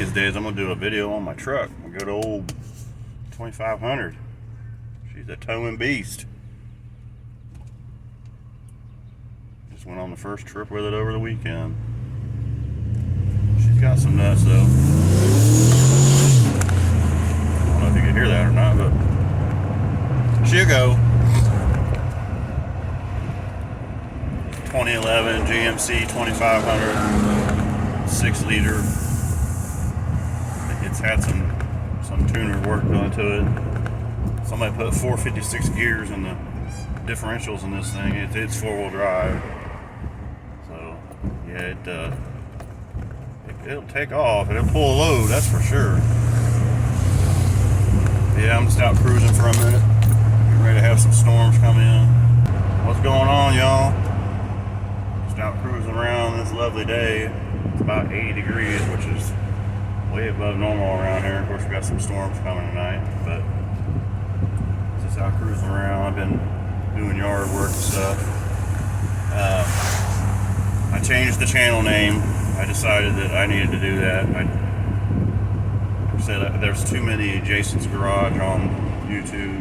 these days I'm gonna do a video on my truck. I'll go to old 2500. She's a towing beast. Just went on the first trip with it over the weekend. She's got some nuts though. I don't know if you can hear that or not, but she'll go. 2011 GMC 2500, 6 liter. It's had some tuner work done to it. Somebody put 456 gears in the differentials in this thing. It's 4-wheel drive. So yeah, it'll take off. It'll pull a load, that's for sure. Yeah, I'm just out cruising for a minute. Getting ready to have some storms come in. What's going on, y'all? Just out cruising around this lovely day. It's about 80 degrees, which is way above normal around here. Of course, we got some storms coming tonight, but just out cruising around. I've been doing yard work and stuff. I changed the channel name. I decided that I needed to do that. I said there's too many Jason's Garage on YouTube,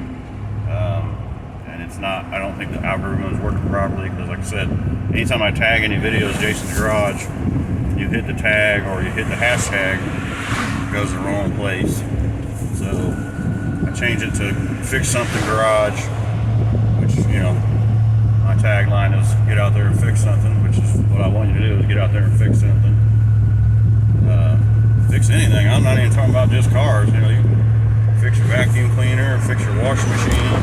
and it's not. I don't think the algorithm is working properly because, like I said, anytime I tag any videos Jason's Garage, you hit the tag or you hit the hashtag, it goes to the wrong place. So I changed it to Fix Something Garage, which, you know, my tagline is get out there and fix something, which is what I want you to do, is get out there and fix something. Fix anything. I'm not even talking about just cars. You know, you can fix your vacuum cleaner, fix your washing machine.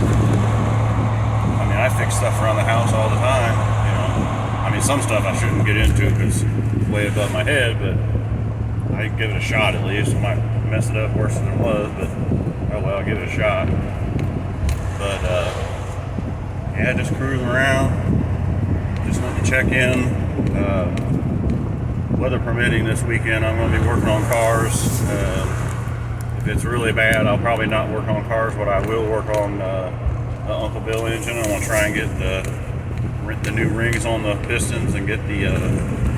I mean, I fix stuff around the house all the time. You know, I mean, some stuff I shouldn't get into because it's way above my head, but I can give it a shot at least. I might mess it up worse than it was, but oh well, I'll give it a shot. But yeah, just cruising around. Just wanted to check in. Weather permitting this weekend, I'm going to be working on cars. If it's really bad, I'll probably not work on cars, but I will work on the Uncle Bill engine. I want to try and get the new rings on the pistons and get the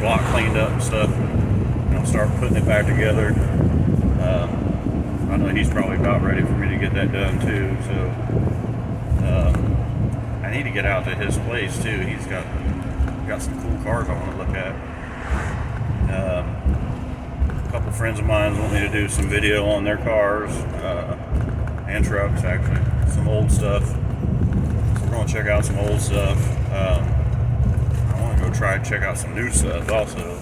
block cleaned up and stuff. And I'll start putting it back together. I know he's probably about ready for me to get that done too. So I need to get out to his place too. He's got some cool cars I want to look at. A couple friends of mine want me to do some video on their cars and trucks, actually, some old stuff. So we're going to check out some old stuff. I want to go try and check out some new stuff also.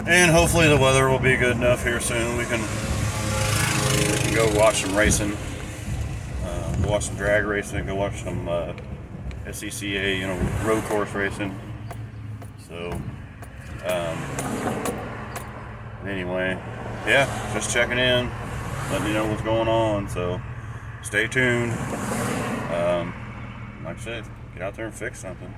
And hopefully the weather will be good enough here soon. We can go watch some racing, go watch some drag racing, go watch some SCCA, you know, road course racing. So. Anyway, yeah, just checking in, letting you know what's going on, so stay tuned. Like I said, get out there and fix something.